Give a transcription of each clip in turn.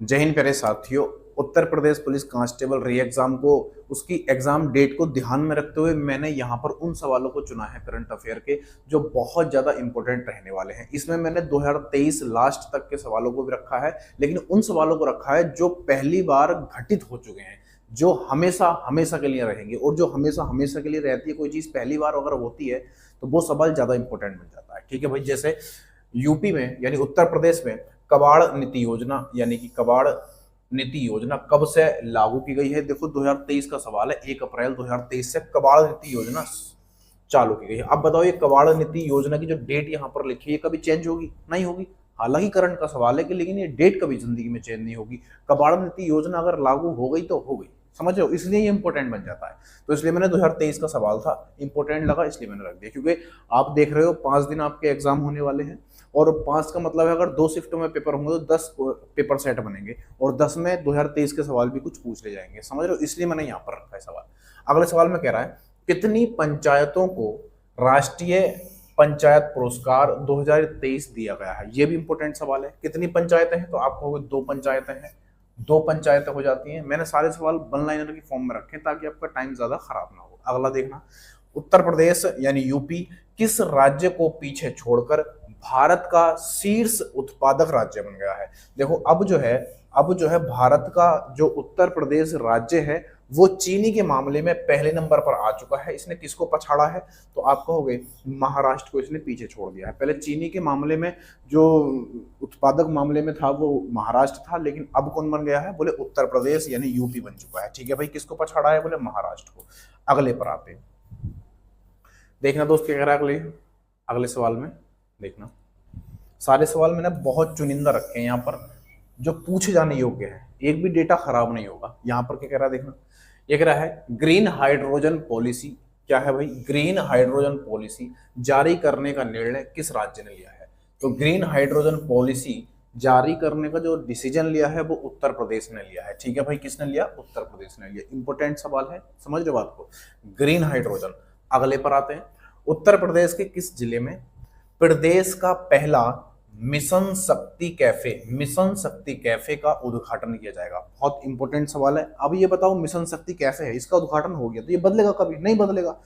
जय हिंद प्यारे साथियों। उत्तर प्रदेश पुलिस कांस्टेबल री एग्जाम को उसकी एग्जाम डेट को ध्यान में रखते हुए मैंने यहाँ पर उन सवालों को चुना है करंट अफेयर के जो बहुत ज्यादा इंपॉर्टेंट रहने वाले हैं। इसमें मैंने 2023 लास्ट तक के सवालों को भी रखा है, लेकिन उन सवालों को रखा है जो पहली बार घटित हो चुके हैं, जो हमेशा हमेशा के लिए रहेंगे। और जो हमेशा हमेशा के लिए रहती है कोई चीज पहली बार अगर होती है तो वो सवाल ज्यादा इंपॉर्टेंट बन जाता है। ठीक है भाई, जैसे यूपी में यानी उत्तर प्रदेश में कबाड़ नीति योजना यानी कि कबाड़ नीति योजना कब से लागू की गई है। देखो 2023 का सवाल है, 1 अप्रैल 2023 से कबाड़ नीति योजना चालू की गई है। अब बताओ ये कबाड़ नीति योजना की जो डेट यहाँ पर लिखी है कभी चेंज होगी? नहीं होगी। हालांकि करंट का सवाल है कि लेकिन ये डेट कभी जिंदगी में चेंज नहीं होगी। कबाड़ नीति योजना अगर लागू हो गई तो हो गई, समझ रहे हो, इसलिए ये इंपॉर्टेंट बन जाता है। तो इसलिए मैंने 2023 का सवाल था, इंपॉर्टेंट लगा इसलिए मैंने रख दिया, क्योंकि आप देख रहे हो 5 दिन आपके एग्जाम होने वाले हैं और 5 का मतलब है अगर 2 शिफ्टों में पेपर होंगे तो 10 पेपर सेट बनेंगे और 10 में 2023 के सवाल भी कुछ पूछ ले जाएंगे, समझ रहे हो, इसलिए मैंने यहाँ पर रखा है सवाल। अगले सवाल में कह रहा है कितनी पंचायतों को राष्ट्रीय पंचायत पुरस्कार 2023 दिया गया है। ये भी इंपॉर्टेंट सवाल है। कितनी पंचायतें हैं तो आप कहोगे 2 पंचायतें हैं, 2 पंचायतें हो जाती हैं। मैंने सारे सवाल वन लाइनर की फॉर्म में रखे ताकि आपका टाइम ज्यादा खराब ना हो। अगला देखना, उत्तर प्रदेश यानी यूपी किस राज्य को पीछे छोड़कर भारत का शीर्ष उत्पादक राज्य बन गया है। देखो अब जो है भारत का जो उत्तर प्रदेश राज्य है वो चीनी के मामले में पहले नंबर पर आ चुका है। इसने किसको पछाड़ा है तो आप कहोगे महाराष्ट्र को इसने पीछे छोड़ दिया है। पहले चीनी के मामले में जो उत्पादक मामले में था वो महाराष्ट्र था, लेकिन अब कौन बन गया है? बोले उत्तर प्रदेश यानी यूपी बन चुका है। ठीक है भाई, किसको पछाड़ा है? बोले महाराष्ट्र को। अगले पर आते हैं, देखना दोस्त क्या कह रहा है अगले अगले सवाल में। देखना सारे सवाल मैंने बहुत चुनिंदा रखे हैं यहाँ पर जो पूछे जाने योग्य है, एक भी डेटा खराब नहीं होगा। यहाँ पर क्या कह रहा है देखना, ये कह रहा है ग्रीन हाइड्रोजन पॉलिसी। क्या है भाई? ग्रीन हाइड्रोजन पॉलिसी जारी करने का निर्णय किस राज्य ने लिया है? तो ग्रीन हाइड्रोजन पॉलिसी जारी करने का जो डिसीजन लिया है वो उत्तर प्रदेश ने लिया है। ठीक है भाई, किसने लिया? उत्तर प्रदेश ने लिया। इंपॉर्टेंट सवाल है, समझ रहे बात को, ग्रीन हाइड्रोजन। अगले पर आते हैं, उत्तर प्रदेश के किस जिले में प्रदेश का पहला मिशन शक्ति कैफे का उद्घाटन किया जाएगा? बहुत इंपॉर्टेंट सवाल है। अब ये बताओ मिशन शक्ति कैफे है, इसका उद्घाटन हो गया तो ये बदलेगा कभी? नहीं बदलेगा।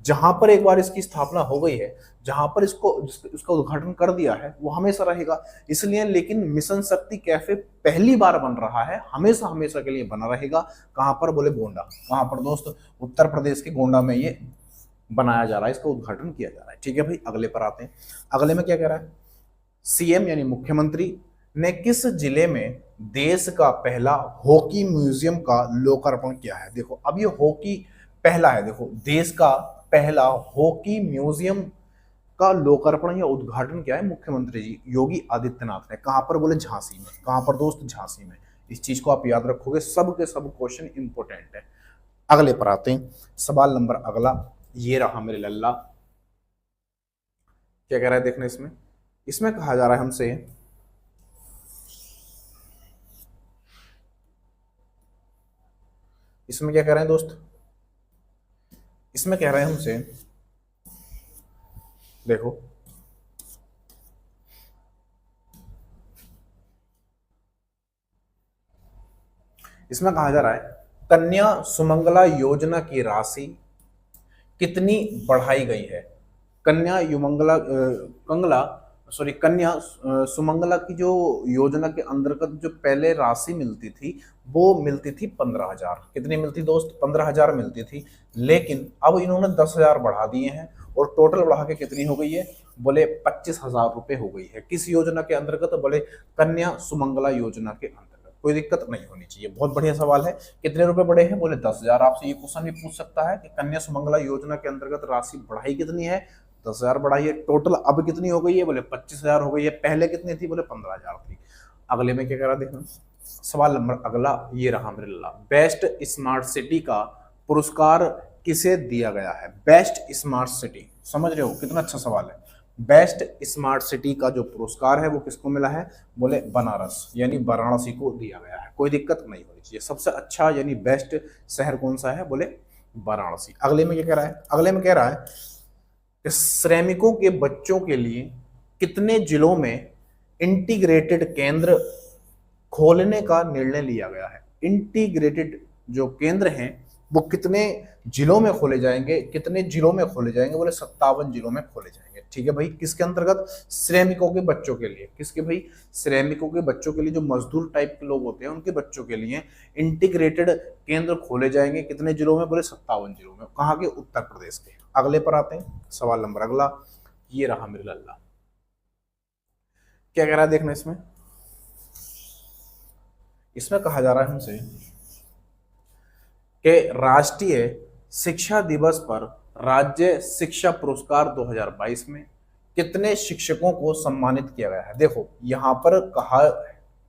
जहां पर एक बार इसकी स्थापना हो गई है, जहां पर इसका उद्घाटन कर दिया है वो हमेशा रहेगा। इसलिए लेकिन मिशन शक्ति कैफे पहली बार बन रहा है, हमेशा हमेशा के लिए बना रहेगा। कहां पर? बोले गोंडा। कहां पर दोस्त? उत्तर प्रदेश के गोंडा में ये बनाया जा रहा है, इसका उद्घाटन किया जा रहा है। ठीक है भाई, अगले पर आते हैं। अगले में क्या कह रहा है, सीएम यानी मुख्यमंत्री ने किस जिले में देश का पहला हॉकी म्यूजियम का लोकार्पण किया है? देखो अब ये हॉकी पहला है, देखो देश का पहला हॉकी म्यूजियम का लोकार्पण या उद्घाटन किया है मुख्यमंत्री जी योगी आदित्यनाथ ने। कहां पर? बोले झांसी में। कहां पर दोस्त? झांसी में। इस चीज को आप याद रखोगे, सब के सब क्वेश्चन इंपोर्टेंट है। अगले पर आते हैं, सवाल नंबर अगला ये रहा मेरे लल्ला। क्या कह रहा है देखने, इसमें इसमें कहा जा रहा है हमसे, इसमें क्या कह रहे हैं दोस्त, इसमें कह रहे हैं हमसे, देखो इसमें कहा जा रहा है कन्या सुमंगला योजना की राशि कितनी बढ़ाई गई है? कन्या युमंगला कंगला सॉरी कन्या सुमंगला की जो योजना के अंतर्गत जो पहले राशि मिलती थी वो मिलती थी 15,000। कितनी मिलती दोस्त? 15,000 मिलती थी, लेकिन अब इन्होंने 10,000 बढ़ा दिए हैं और टोटल बढ़ा के कितनी हो गई है? बोले 25,000 रुपए हो गई है। किस योजना के अंतर्गत? बोले कन्या सुमंगला योजना के अंतर्गत। कोई दिक्कत नहीं होनी चाहिए। बहुत बढ़िया सवाल है। कितने रुपए बढ़े हैं? बोले 10,000। आपसे ये क्वेश्चन भी पूछ सकता है कि कन्या सुमंगला योजना के अंतर्गत राशि बढ़ाई कितनी है? 10,000 बढ़ाई है। टोटल अब कितनी हो गई है? बोले 25,000 हो गई है। पहले कितनी थी? बोले 15,000 थी। अगले में क्या कह रहा देखना, सवाल नंबर अगला ये रहा मेरे ला, बेस्ट स्मार्ट सिटी का पुरस्कार किसे दिया गया है? बेस्ट स्मार्ट सिटी, समझ रहे हो कितना अच्छा सवाल है। बेस्ट स्मार्ट सिटी का जो पुरस्कार है वो किसको मिला है? बोले बनारस यानी वाराणसी को दिया गया है। कोई दिक्कत नहीं होनी चाहिए। सबसे अच्छा यानी बेस्ट शहर कौन सा है? बोले वाराणसी। अगले में क्या कह रहा है? अगले में कह रहा है कि श्रमिकों के बच्चों के लिए कितने जिलों में इंटीग्रेटेड केंद्र खोलने का निर्णय लिया गया है। इंटीग्रेटेड जो केंद्र हैं वो कितने जिलों में खोले जाएंगे, कितने जिलों में खोले जाएंगे, बोले 57 जिलों में खोले जाएंगे। ठीक है भाई, किसके अंतर्गत? श्रमिकों के बच्चों के लिए। किसके भाई? श्रमिकों के बच्चों के लिए, जो मजदूर टाइप के लोग होते हैं उनके बच्चों के लिए इंटीग्रेटेड केंद्र खोले जाएंगे। कितने जिलों में? बोले 57 जिलों में। कहाँ के? उत्तर प्रदेश के। अगले पर आते हैं, सवाल नंबर अगला ये रहा मेरे लल्ला। क्या कह रहा है देखना इसमें। इसमें कहा जा रहा है हमसे कि राष्ट्रीय शिक्षा दिवस पर राज्य शिक्षा पुरस्कार 2022 में कितने शिक्षकों को सम्मानित किया गया है। देखो यहां पर कहा,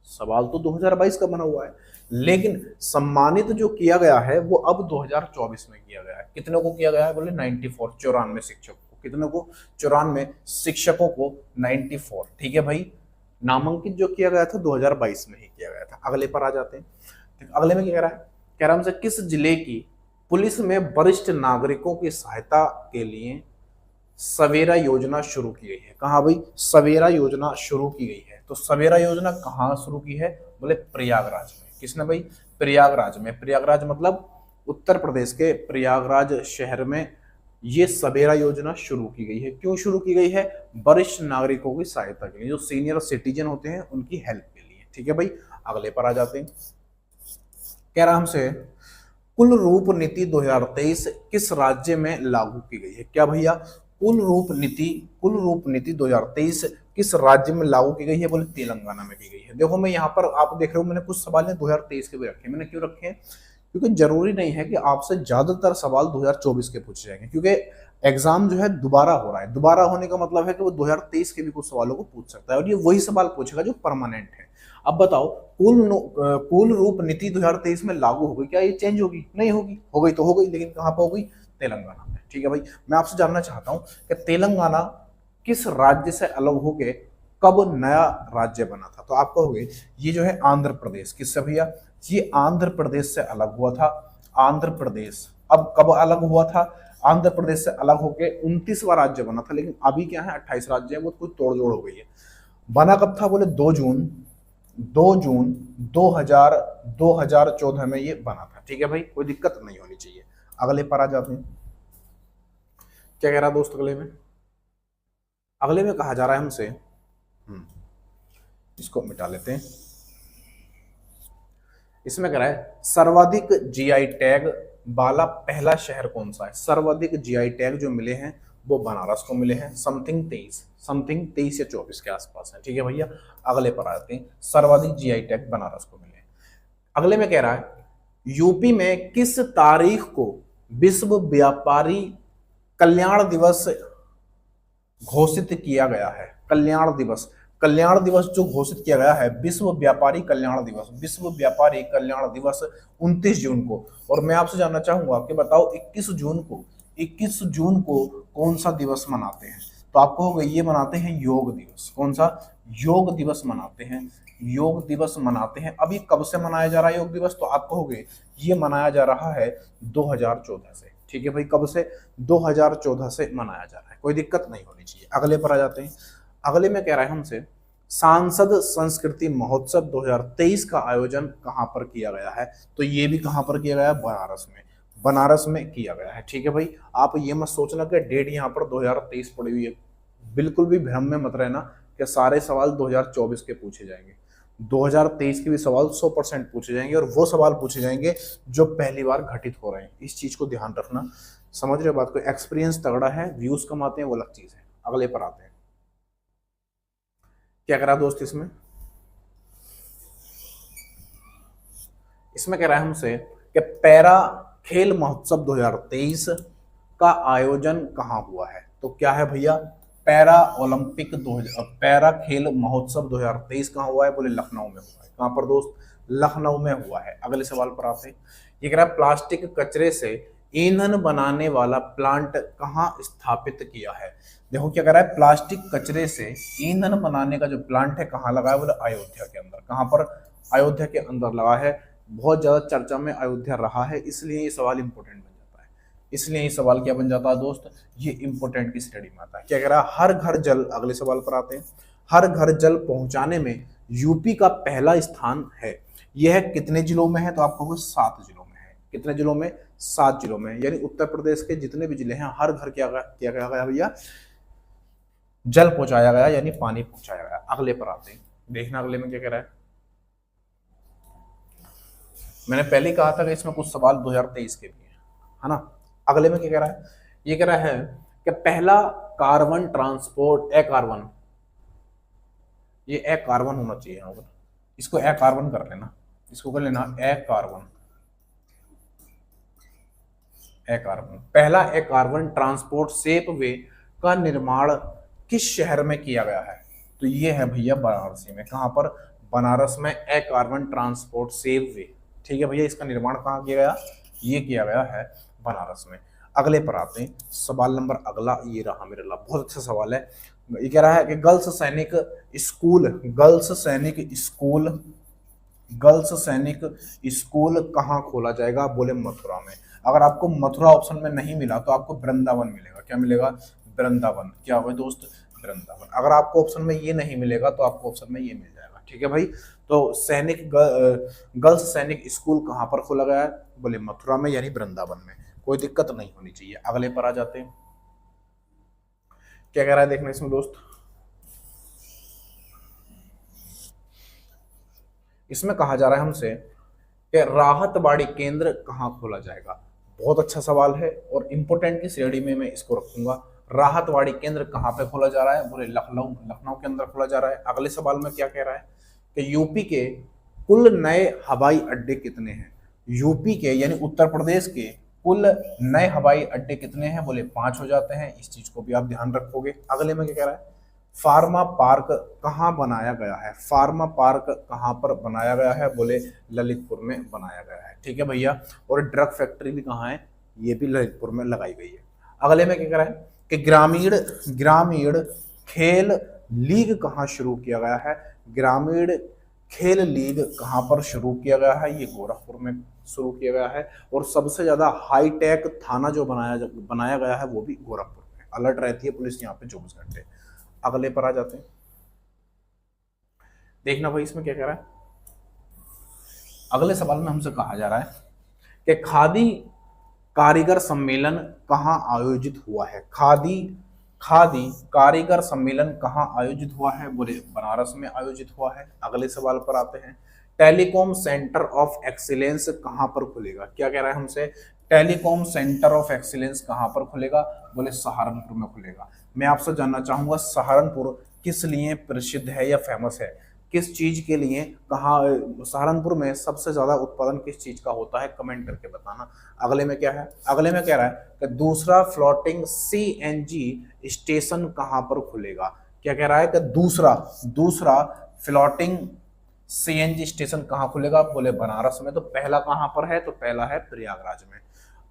सवाल तो 2022 का बना हुआ है, लेकिन सम्मानित जो किया गया है वो अब 2024 में किया गया है। कितने को किया गया है? बोले 94, 94 शिक्षकों को। कितने को? 94 शिक्षकों को, 94। ठीक है भाई, नामांकित जो किया गया था 2022 में ही किया गया था। अगले पर आ जाते हैं। अगले में क्या कह रहा है? कह रहा हमसे किस जिले की पुलिस में वरिष्ठ नागरिकों की सहायता के लिए सवेरा योजना शुरू की गई है। कहाँ भाई? सवेरा योजना शुरू की गई है। तो सवेरा योजना कहाँ शुरू की है? बोले प्रयागराज में। किसने भाई? प्रयागराज में। प्रयागराज मतलब उत्तर प्रदेश के प्रयागराज शहर में ये सवेरा योजना शुरू की गई है। क्यों शुरू की गई है? वरिष्ठ नागरिकों की सहायता के लिए, जो सीनियर सिटीजन होते हैं उनकी हेल्प के लिए। ठीक है भाई, अगले पर आ जाते हैं। कह रहा हमसे कुल रूप नीति 2023 किस राज्य में लागू की गई है। क्या भैया? कुल रूप नीति 2023 किस राज्य में लागू की गई है? बोले तेलंगाना में की गई है। देखो मैं यहाँ पर, आप देख रहे हो मैंने कुछ सवाल 2023 के भी रखे। मैंने क्यों रखे हैं? क्योंकि जरूरी नहीं है कि आपसे ज्यादातर सवाल 2024 के पूछे जाएंगे, क्योंकि एग्जाम जो है दोबारा हो रहा है। दोबारा होने का मतलब है कि वो 2023 के भी कुछ सवालों को पूछ सकता है, और ये वही सवाल पूछेगा जो परमानेंट है। अब बताओ, कुल रूप नीति 2023 में लागू हो गई, क्या ये चेंज होगी? नहीं होगी। हो गई तो हो गई, लेकिन कहाँ पर हो गई? तेलंगाना में। ठीक है भाई, मैं आपसे जानना चाहता हूँ कि तेलंगाना किस राज्य से अलग होके कब नया राज्य बना था? तो आप कहोगे ये जो है आंध्र प्रदेश। किससे भैया? ये आंध्र प्रदेश से अलग हुआ था। आंध्र प्रदेश अब कब अलग हुआ था? आंध्र प्रदेश से अलग होके 29वां राज्य बना था, लेकिन अभी क्या है 28 राज्य है, वो कुछ तोड़जोड़ हो गई है। बना कब था? बोले 2 जून 2014 में ये बना था। ठीक है भाई, कोई दिक्कत नहीं होनी चाहिए। अगले पर आ जाते हैं। क्या कह रहा है दोस्त अगले में? अगले में कहा जा रहा है हमसे, इसको मिटा लेते हैं। इसमें कह रहा है सर्वाधिक जीआई टैग वाला पहला शहर कौन सा है? सर्वाधिक जीआई टैग जो मिले हैं वो बनारस को मिले हैं। समथिंग 23 या 24 के आसपास है। ठीक है भैया, अगले पर आते हैं। सर्वाधिक जीआई टैग बनारस को मिले हैं। अगले में कह रहा है यूपी में किस तारीख को विश्व व्यापारी कल्याण दिवस घोषित किया गया है? कल्याण दिवस जो घोषित किया गया है, विश्व व्यापारी कल्याण दिवस। विश्व व्यापारी कल्याण दिवस 29 जून को। और मैं आपसे जानना चाहूंगा कि बताओ 21 जून को कौन सा दिवस मनाते हैं? तो आपको होगा ये मनाते हैं योग दिवस। कौन सा? योग दिवस मनाते हैं। योग दिवस मनाते हैं। अब ये कब से मनाया जा रहा है योग दिवस? तो आप कहोगे ये मनाया जा रहा है 2014 से। ठीक है भाई, कब से? 2014 से मनाया जा रहा है। कोई दिक्कत नहीं होनी चाहिए। अगले पर आ जाते हैं। अगले में कह रहा है हमसे सांसद संस्कृति महोत्सव 2023 का आयोजन कहां पर किया गया है? तो ये भी कहां पर किया गया है? बनारस में किया गया है। ठीक है भाई, आप ये मत सोचना कि डेट यहाँ पर 2023 पड़ी हुई है। बिल्कुल भी भ्रम में मत रहना कि सारे सवाल 2024 के पूछे जाएंगे। 2023 के भी सवाल 100% पूछे जाएंगे, और वो सवाल पूछे जाएंगे जो पहली बार घटित हो रहे हैं। इस चीज को ध्यान रखना। समझ रहे हो बात को? एक्सपीरियंस तगड़ा है, व्यूज कम आते हैं, वो अलग चीज है। अगले पर आते हैं। क्या करा दोस्त इसमें कह रहा है हमसे कि पैरा खेल महोत्सव 2023 का आयोजन कहां हुआ है? तो क्या है भैया? पैरा खेल महोत्सव 2023 कहां हुआ है? बोले लखनऊ में हुआ है। कहां पर दोस्त? लखनऊ में हुआ है। अगले सवाल पर आते हैं। ये कह रहा है प्लास्टिक कचरे से ईंधन बनाने वाला प्लांट कहां स्थापित किया है? देखो क्या कर रहा है, प्लास्टिक कचरे से ईंधन बनाने का जो प्लांट है कहाँ लगा है? बोले अयोध्या के अंदर। कहाँ पर? अयोध्या के अंदर लगा है। बहुत ज्यादा चर्चा में अयोध्या रहा है, इसलिए ये सवाल इंपोर्टेंट बन जाता है। इसलिए ये सवाल क्या बन जाता है दोस्त? ये इंपोर्टेंट की स्टडी में आता है। क्या कह रहा है? हर घर जल। अगले सवाल पर आते हैं। हर घर जल पहुंचाने में यूपी का पहला स्थान है। यह कितने जिलों में है? तो आप कहोगे 7 जिलों में है। कितने जिलों में? 7 जिलों में। यानी उत्तर प्रदेश के जितने भी जिले हैं हर घर किया गया भैया, जल पहुंचाया गया, यानी पानी पहुंचाया गया। अगले पर आते हैं, देखना अगले में क्या कह रहा है। मैंने पहले ही कहा था कि इसमें कुछ सवाल 2023 के भी है ना। अगले में क्या कह रहा है? ये कह रहा है कि पहला कार्बन ट्रांसपोर्ट ए कार्बन, ये ए कार्बन होना चाहिए यहाँ पर, इसको ए कार्बन कर लेना, इसको कर लेना ए कार्बन, ए कार्बन। पहला ए कार्बन ट्रांसपोर्ट सेप वे का निर्माण किस शहर में किया गया है? तो ये है भैया बनारसी में। कहां पर? बनारस में ए कार्बन ट्रांसपोर्ट सेप वे। ठीक है भैया, इसका निर्माण कहाँ किया गया? ये किया गया है बनारस में। अगले पर आते हैं, सवाल नंबर अगला ये रहा मेरे लिए, बहुत अच्छा सवाल है। ये कह रहा है कि गर्ल्स सैनिक स्कूल, गर्ल्स सैनिक स्कूल, गर्ल्स सैनिक स्कूल कहाँ खोला जाएगा? बोले मथुरा में। अगर आपको मथुरा ऑप्शन में नहीं मिला तो आपको वृंदावन मिलेगा। क्या मिलेगा? वृंदावन। क्या हुआ दोस्त? वृंदावन। अगर आपको ऑप्शन में ये नहीं मिलेगा तो आपको ऑप्शन में ये मिल जाएगा। ठीक है भाई, तो सैनिक गर्ल्स सैनिक स्कूल कहाँ पर खोला गया है? बोले मथुरा में, यानी वृंदावन में। कोई दिक्कत नहीं होनी चाहिए। अगले पर आ जाते हैं, क्या कह रहा है देखना इसमें दोस्त। इसमें कहा जा रहा है हमसे कि राहतबाड़ी केंद्र कहाँ खोला जाएगा। बहुत अच्छा सवाल है और इंपोर्टेंट की श्रेणी में मैं इसको रखूंगा। राहतबाड़ी केंद्र कहाँ पे खोला जा रहा है? बोले लखनऊ, लखनऊ के अंदर खोला जा रहा है। अगले सवाल में क्या कह रहा है कि यूपी के कुल नए हवाई अड्डे कितने हैं? यूपी के यानी उत्तर प्रदेश के कुल नए हवाई अड्डे कितने हैं? बोले 5 हो जाते हैं। इस चीज को भी आप ध्यान रखोगे। अगले में क्या कह रहा है? फार्मा पार्क कहाँ बनाया गया है? फार्मा पार्क कहाँ पर बनाया गया है? बोले ललितपुर में बनाया गया है। ठीक है भैया, और ड्रग फैक्ट्री भी कहाँ है? ये भी ललितपुर में लगाई गई है। अगले में क्या कह रहा है कि ग्रामीण ग्रामीण खेल लीग कहाँ शुरू किया गया है? ग्रामीण खेल लीग कहाँ पर शुरू किया गया है? ये गोरखपुर में शुरू किया गया है। और सबसे ज्यादा हाईटेक थाना जो बनाया गया है वो भी गोरखपुर में। अलर्ट रहती है पुलिस यहाँ पे 24 घंटे। अगले पर आ जाते हैं, देखना भाई इसमें क्या कह रहा है। अगले सवाल में हमसे कहा जा रहा है कि खादी कारीगर सम्मेलन कहाँ आयोजित हुआ है? खादी कारीगर सम्मेलन कहाँ आयोजित हुआ है? बोले बनारस में आयोजित हुआ है। अगले सवाल पर आते हैं, टेलीकॉम सेंटर ऑफ एक्सीलेंस कहाँ पर खुलेगा? क्या कह रहा है हमसे? टेलीकॉम सेंटर ऑफ एक्सीलेंस कहाँ पर खुलेगा? बोले सहारनपुर में खुलेगा। मैं आपसे जानना चाहूंगा सहारनपुर किस लिए प्रसिद्ध है या फेमस है? किस चीज के लिए? कहाँ सहारनपुर में सबसे ज्यादा उत्पादन किस चीज का होता है? कमेंट करके बताना। अगले में क्या है? अगले में कह रहा है कि दूसरा फ्लोटिंग सीएनजी स्टेशन कहाँ पर खुलेगा? क्या कह रहा है कि दूसरा फ्लोटिंग सीएनजी स्टेशन कहाँ खुलेगा? बोले बनारस में। तो पहला कहाँ पर है? तो पहला है प्रयागराज में।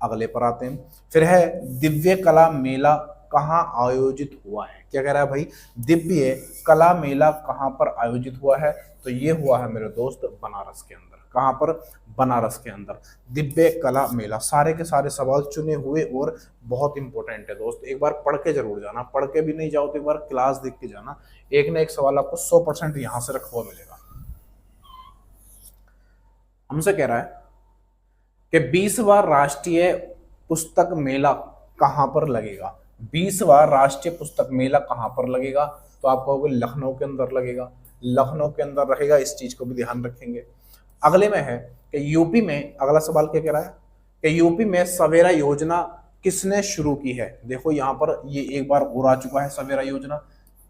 अगले पर आते हैं, फिर है दिव्य कला मेला कहाँ आयोजित हुआ है? क्या कह रहा है भाई? दिव्य कला मेला कहाँ पर आयोजित हुआ है? तो ये हुआ है मेरे दोस्त बनारस के अंदर। कहाँ पर? बनारस के अंदर दिव्य कला मेला। सारे के सारे सवाल चुने हुए और बहुत इंपॉर्टेंट है दोस्त। एक बार पढ़ के जरूर जाना, पढ़ के भी नहीं जाओ तो एक बार क्लास देख के जाना। एक ना एक सवाल आपको 100% यहाँ से रखा हुआ मिलेगा। हमसे कह रहा है कि 20वां राष्ट्रीय पुस्तक मेला कहां पर लगेगा? 20वां राष्ट्रीय पुस्तक मेला कहां पर लगेगा? तो आप कहोगे लखनऊ के अंदर लगेगा। लखनऊ के अंदर रहेगा, इस चीज को भी ध्यान रखेंगे। अगले में है कि यूपी में, अगला सवाल क्या कह रहा है कि यूपी में सवेरा योजना किसने शुरू की है? देखो यहाँ पर ये एक बार और आ चुका है सवेरा योजना।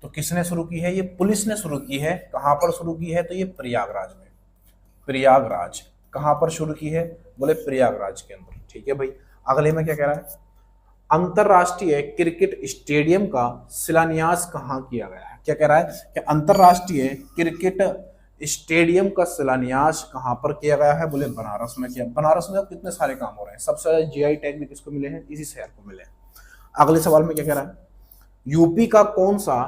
तो किसने शुरू की है? ये पुलिस ने शुरू की है। कहां पर शुरू की है? तो ये प्रयागराज में। प्रयागराज कहां पर शुरू की है? बोले प्रयागराज के अंदर। ठीक है भाई, अगले में क्या कह रहा है? अंतरराष्ट्रीय क्रिकेट स्टेडियम का शिलान्यास कहां किया गया है? क्या कह रहा है कि अंतरराष्ट्रीय क्रिकेट स्टेडियम का शिलान्यास कहां पर किया गया है? बोले बनारस में किया। बनारस में कितने सारे काम हो रहे हैं। सबसे ज्यादा जीआई टैग भी किसको मिले हैं? इसी शहर को मिले हैं। अगले सवाल में क्या कह रहा है? यूपी का कौन सा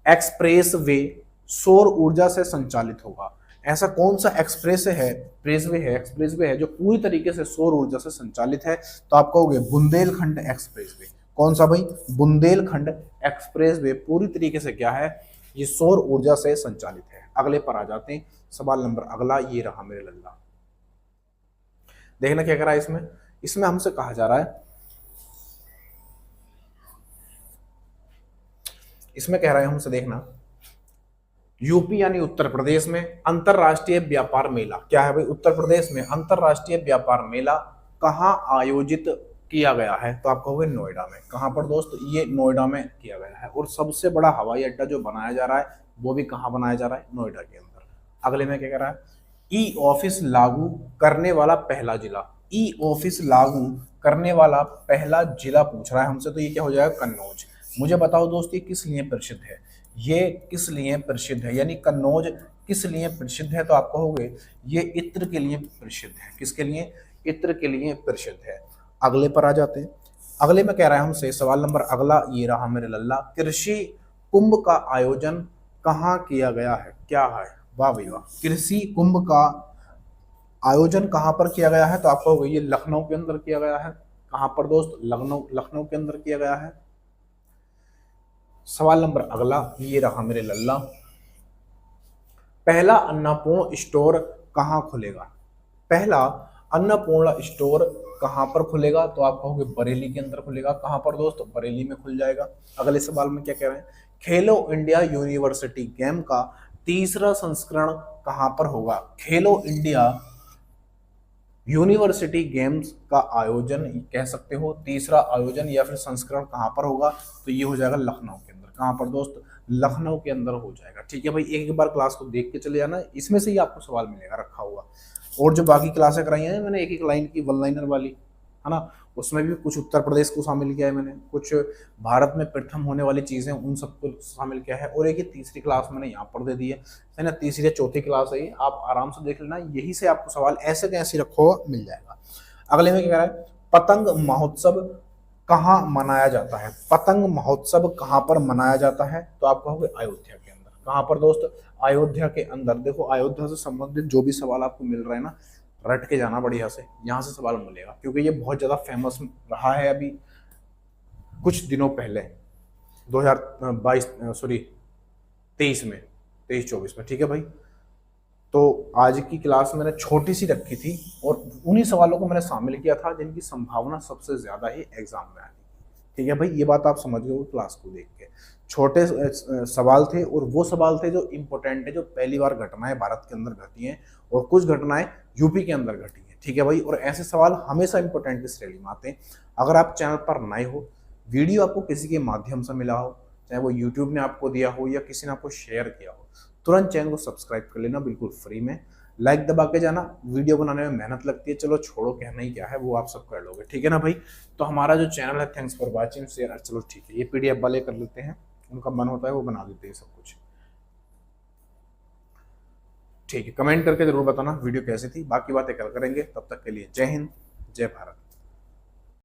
एक्सप्रेस वे सौर ऊर्जा से संचालित होगा? ऐसा कौन सा एक्सप्रेस है जो पूरी तरीके से सौर ऊर्जा से संचालित है? तो आप कहोगे बुंदेलखंड एक्सप्रेसवे। कौन सा भाई? बुंदेलखंड एक्सप्रेसवे पूरी तरीके से क्या है? ये सौर ऊर्जा से संचालित है। अगले पर आ जाते हैं। सवाल नंबर अगला ये रहा मेरे लल्ला। देखना क्या कह रहा है इसमें। इसमें हमसे कहा जा रहा है, इसमें कह रहा है हमसे, देखना, यूपी यानी उत्तर प्रदेश में अंतरराष्ट्रीय व्यापार मेला, क्या है भाई, उत्तर प्रदेश में अंतरराष्ट्रीय व्यापार मेला कहाँ आयोजित किया गया है? तो आप कहोगे नोएडा में। कहाँ पर दोस्त? ये नोएडा में किया गया है। और सबसे बड़ा हवाई अड्डा जो बनाया जा रहा है वो भी कहाँ बनाया जा रहा है? नोएडा के अंदर। अगले में क्या कह रहा है, ई ऑफिस लागू करने वाला पहला जिला। ई ऑफिस लागू करने वाला पहला जिला पूछ रहा है हमसे, तो ये क्या हो जाएगा? कन्नौज। मुझे बताओ दोस्त ये किस लिए प्रसिद्ध है? ये किस लिए प्रसिद्ध है, यानी कन्नौज किस लिए प्रसिद्ध है? तो आप कहोगे ये इत्र के लिए प्रसिद्ध है। किसके लिए? इत्र के लिए प्रसिद्ध है। अगले पर आ जाते हैं। अगले में कह रहा है हमसे, सवाल नंबर अगला ये रहा मेरे लल्ला, कृषि कुंभ का आयोजन कहाँ किया गया है? क्या है? वाह भाई वाह। कृषि कुंभ का आयोजन कहाँ पर किया गया है? तो आप कहोगे ये लखनऊ के अंदर किया गया है। कहाँ पर दोस्त? लखनऊ के अंदर किया गया है। सवाल नंबर अगला ये रहा मेरे लल्ला, पहला अन्नपूर्ण स्टोर कहाँ खुलेगा? पहला अन्नपूर्ण स्टोर कहाँ पर खुलेगा? तो आप कहोगे बरेली के अंदर खुलेगा। कहाँ पर दोस्त? बरेली में खुल जाएगा। अगले सवाल में क्या कह रहे हैं, खेलो इंडिया यूनिवर्सिटी गेम का तीसरा संस्करण कहाँ पर होगा? खेलो इंडिया यूनिवर्सिटी गेम्स का आयोजन कह सकते हो, तीसरा आयोजन या फिर संस्करण कहाँ पर होगा? तो ये हो जाएगा लखनऊ के अंदर। कहाँ पर दोस्त? लखनऊ के अंदर हो जाएगा। ठीक है भाई, एक एक बार क्लास को देख के चले जाना, इसमें से ही आपको सवाल मिलेगा रखा हुआ। और जो बाकी क्लासें कराई हैं मैंने एक एक लाइन की, वन लाइनर वाली, है ना, उसमें भी कुछ उत्तर प्रदेश को शामिल किया है मैंने, कुछ भारत में प्रथम होने वाली चीज़ें उन सबको शामिल किया है, और एक ही तीसरी क्लास मैंने यहाँ पर दे दी है ना, तीसरी या चौथी क्लास है ये, आप आराम से देख लेना, यही से आपको सवाल ऐसे के ऐसे रखो मिल जाएगा। अगले में क्या कह रहा है, पतंग महोत्सव कहाँ मनाया जाता है? पतंग महोत्सव कहाँ पर मनाया जाता है? तो आप कहोगे अयोध्या के अंदर। कहाँ पर दोस्त? अयोध्या के अंदर। देखो अयोध्या से संबंधित जो भी सवाल आपको मिल रहा है ना, रट के जाना बढ़िया से, यहाँ से सवाल मिलेगा, क्योंकि ये बहुत ज़्यादा फेमस रहा है अभी कुछ दिनों पहले 2022 सॉरी 23 में, 23-24 में। ठीक है भाई, तो आज की क्लास मैंने छोटी सी रखी थी और उन्हीं सवालों को मैंने शामिल किया था जिनकी संभावना सबसे ज़्यादा ही एग्जाम में आनी। ठीक है भाई, ये बात आप समझ गए क्लास को देख के। छोटे सवाल थे और वो सवाल थे जो इम्पोर्टेंट है, जो पहली बार घटनाएं भारत के अंदर घटी हैं और कुछ घटनाएं यूपी के अंदर घटी हैं। ठीक है भाई, और ऐसे सवाल हमेशा इंपॉर्टेंट की श्रेणी में आते हैं। अगर आप चैनल पर नए हो, वीडियो आपको किसी के माध्यम से मिला हो, चाहे वो यूट्यूब ने आपको दिया हो या किसी ने आपको शेयर किया हो, तुरंत चैनल को सब्सक्राइब कर लेना, बिल्कुल फ्री में। लाइक दबा के जाना, वीडियो बनाने में मेहनत लगती है, चलो छोड़ो, कहना ही क्या है, वो आप सब कर लोगे। ठीक है ना भाई, तो हमारा जो चैनल है, थैंक्स फॉर वॉचिंग, शेयर, चलो ठीक है, ये PDF वाले कर लेते हैं, उनका मन होता है वो बना देते हैं सब कुछ। ठीक है, कमेंट करके जरूर बताना वीडियो कैसी थी, बाकी बातें कल करेंगे, तब तक के लिए जय हिंद, जय भारत।